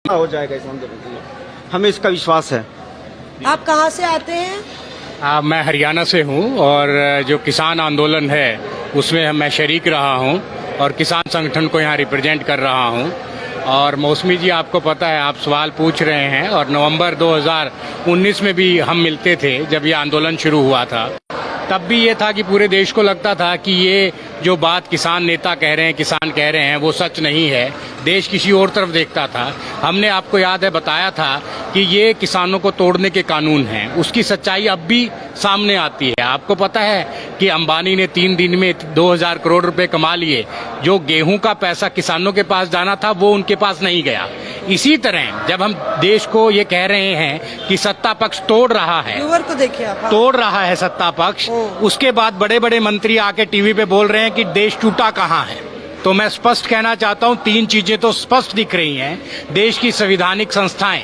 हो जाएगा इस आंदोलन के लिए, हमें इसका विश्वास है। आप कहाँ से आते हैं? मैं हरियाणा से हूँ और जो किसान आंदोलन है उसमें मैं शरीक रहा हूँ और किसान संगठन को यहाँ रिप्रेजेंट कर रहा हूँ। और मौसमी जी, आपको पता है, आप सवाल पूछ रहे हैं, और नवंबर 2019 में भी हम मिलते थे जब ये आंदोलन शुरू हुआ था। तब भी ये था कि पूरे देश को लगता था कि ये जो बात किसान नेता कह रहे हैं, किसान कह रहे हैं, वो सच नहीं है। देश किसी और तरफ देखता था। हमने, आपको याद है, बताया था कि ये किसानों को तोड़ने के कानून हैं। उसकी सच्चाई अब भी सामने आती है। आपको पता है कि अंबानी ने 3 दिन में 2000 करोड़ रुपए कमा लिए। जो गेहूं का पैसा किसानों के पास जाना था वो उनके पास नहीं गया। इसी तरह जब हम देश को ये कह रहे हैं कि सत्ता पक्ष तोड़ रहा है, को देखिए आप, तोड़ रहा है सत्ता पक्ष, उसके बाद बड़े बड़े मंत्री आके टीवी पे बोल रहे हैं कि देश टूटा कहाँ है। तो मैं स्पष्ट कहना चाहता हूँ, 3 चीजें तो स्पष्ट दिख रही हैं। देश की संवैधानिक संस्थाएं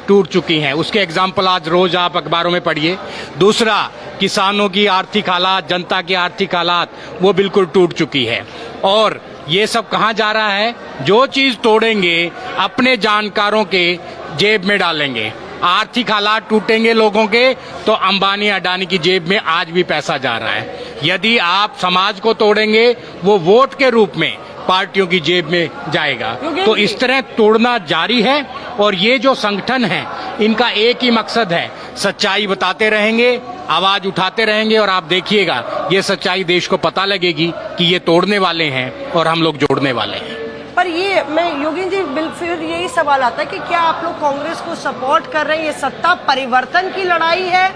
टूट चुकी हैं, उसके एग्जाम्पल आज रोज आप अखबारों में पढ़िए। दूसरा, किसानों की आर्थिक हालात, जनता की आर्थिक हालात वो बिल्कुल टूट चुकी है। और ये सब कहाँ जा रहा है? जो चीज तोड़ेंगे अपने जानकारों के जेब में डालेंगे। आर्थिक हालात टूटेंगे लोगों के तो अंबानी अडानी की जेब में आज भी पैसा जा रहा है। यदि आप समाज को तोड़ेंगे, वो वोट के रूप में पार्टियों की जेब में जाएगा। तो इस तरह तोड़ना जारी है। और ये जो संगठन है, इनका एक ही मकसद है, सच्चाई बताते रहेंगे, आवाज उठाते रहेंगे, और आप देखिएगा ये सच्चाई देश को पता लगेगी कि ये तोड़ने वाले हैं और हम लोग जोड़ने वाले हैं। पर ये मैं योगेंद्र जी, फिर यही सवाल आता है कि क्या आप लोग कांग्रेस को सपोर्ट कर रहे हैं? ये सत्ता परिवर्तन की लड़ाई है,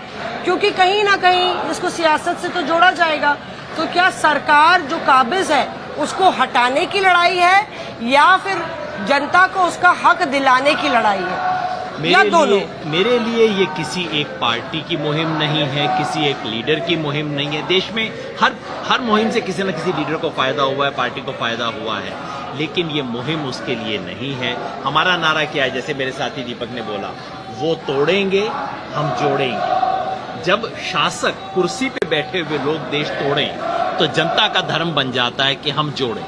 क्योंकि कहीं ना कहीं इसको सियासत से तो जोड़ा जाएगा। तो क्या सरकार जो काबिज है उसको हटाने की लड़ाई है, या फिर जनता को उसका हक दिलाने की लड़ाई है, या दोनों? मेरे लिए ये किसी एक पार्टी की मुहिम नहीं है, किसी एक लीडर की मुहिम नहीं है। देश में हर मुहिम से किसी न किसी लीडर को फायदा हुआ है, पार्टी को फायदा हुआ है, लेकिन ये मुहिम उसके लिए नहीं है। हमारा नारा क्या है? जैसे मेरे साथी दीपक ने बोला, वो तोड़ेंगे, हम जोड़ेंगे। जब शासक कुर्सी पे बैठे हुए लोग देश तोड़ें तो जनता का धर्म बन जाता है कि हम जोड़ें।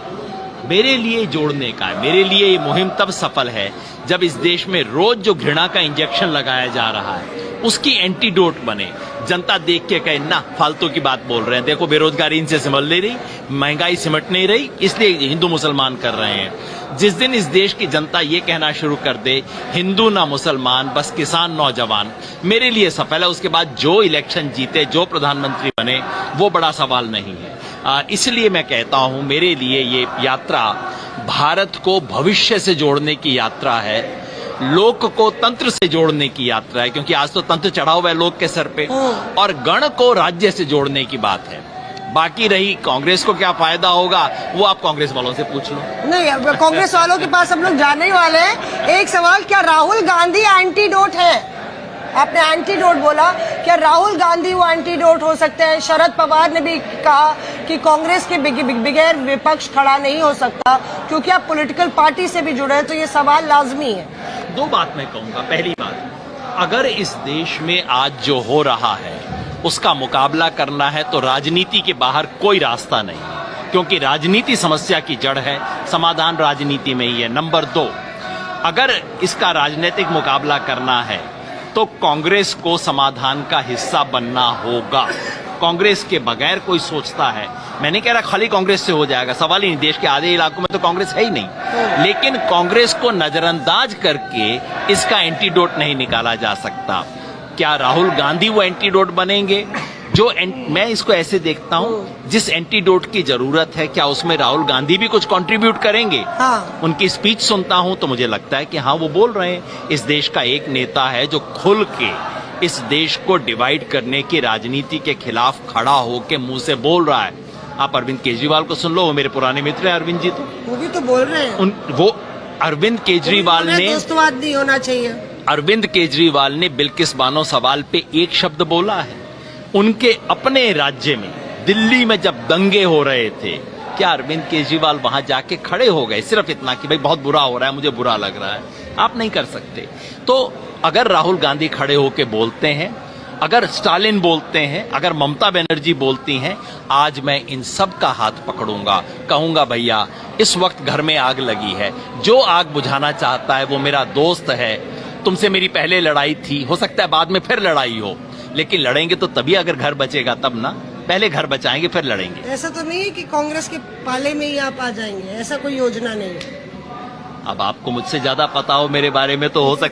मेरे लिए जोड़ने का है। मेरे लिए ये मुहिम तब सफल है जब इस देश में रोज जो घृणा का इंजेक्शन लगाया जा रहा है उसकी एंटीडोट बने। जनता देख के कहे, ना फालतू की बात बोल रहे हैं, देखो बेरोजगारी इनसे सिमट नहीं रही, महंगाई सिमट नहीं रही, इसलिए हिंदू मुसलमान कर रहे हैं। जिस दिन इस देश की जनता ये कहना शुरू कर दे, हिंदू ना मुसलमान, बस किसान नौजवान, मेरे लिए सफल है। उसके बाद जो इलेक्शन जीते, जो प्रधानमंत्री बने, वो बड़ा सवाल नहीं है। इसलिए मैं कहता हूं, मेरे लिए ये यात्रा भारत को भविष्य से जोड़ने की यात्रा है, लोक को तंत्र से जोड़ने की यात्रा है, क्योंकि आज तो तंत्र चढ़ा हुआ है लोक के सर पे, और गण को राज्य से जोड़ने की बात है। बाकी रही कांग्रेस को क्या फायदा होगा, वो आप कांग्रेस वालों से पूछ लो। नहीं, कांग्रेस वालों के पास हम लोग जाने ही वाले हैं। एक सवाल, क्या राहुल गांधी एंटीडोट है? आपने एंटीडोट बोला, क्या राहुल गांधी वो एंटीडोट हो सकते हैं? शरद पवार ने भी कहा कि कांग्रेस के बगैर विपक्ष खड़ा नहीं हो सकता, क्योंकि आप पॉलिटिकल पार्टी से भी जुड़े हैं। तो ये सवाल लाजमी है। 2 बात मैं कहूंगा। पहली बात, अगर इस देश में आज जो हो रहा है उसका मुकाबला करना है तो राजनीति के बाहर कोई रास्ता नहीं, क्योंकि राजनीति समस्या की जड़ है, समाधान राजनीति में ही है। नंबर 2, अगर इसका राजनीतिक मुकाबला करना है तो कांग्रेस को समाधान का हिस्सा बनना होगा। कांग्रेस के बगैर कोई सोचता है, मैं नहीं कह रहा खाली कांग्रेस से हो जाएगा, सवाल ही नहीं, देश के आधे इलाकों में तो कांग्रेस है ही नहीं, लेकिन कांग्रेस को नजरअंदाज करके इसका एंटीडोट नहीं निकाला जा सकता। क्या राहुल गांधी वो एंटीडोट बनेंगे? मैं इसको ऐसे देखता हूं, जिस एंटीडोट की जरूरत है, क्या उसमें राहुल गांधी भी कुछ कंट्रीब्यूट करेंगे? हाँ। उनकी स्पीच सुनता हूं तो मुझे लगता है कि हाँ, वो बोल रहे हैं। इस देश का एक नेता है जो खुल के इस देश को डिवाइड करने की राजनीति के खिलाफ खड़ा होकर मुंह से बोल रहा है। आप अरविंद केजरीवाल को सुन लो, वो मेरे पुराने मित्र हैं। अरविंद जी तो वो भी तो बोल रहे हैं। वो अरविंद केजरीवाल ने, दोस्तवाद नहीं होना चाहिए। अरविंद केजरीवाल ने बिल्किस बानो सवाल पे एक शब्द बोला है। उनके अपने राज्य में, दिल्ली में जब दंगे हो रहे थे, क्या अरविंद केजरीवाल वहां जाके खड़े हो गए सिर्फ इतना कि भाई बहुत बुरा हो रहा है, मुझे बुरा लग रहा है? आप नहीं कर सकते। तो अगर राहुल गांधी खड़े होके बोलते हैं अगर स्टालिन बोलते हैं, अगर ममता बनर्जी बोलती हैं, आज मैं इन सब का हाथ पकड़ूंगा, कहूंगा भैया इस वक्त घर में आग लगी है, जो आग बुझाना चाहता है वो मेरा दोस्त है, तुमसे मेरी पहले लड़ाई थी, हो सकता है बाद में फिर लड़ाई हो, लेकिन लड़ेंगे तो तभी अगर घर बचेगा तब ना, पहले घर बचाएंगे फिर लड़ेंगे। ऐसा तो नहीं है कि कांग्रेस के पाले में ही आप आ जाएंगे, ऐसा कोई योजना नहीं है। अब आपको मुझसे ज्यादा पता हो मेरे बारे में तो हो सकता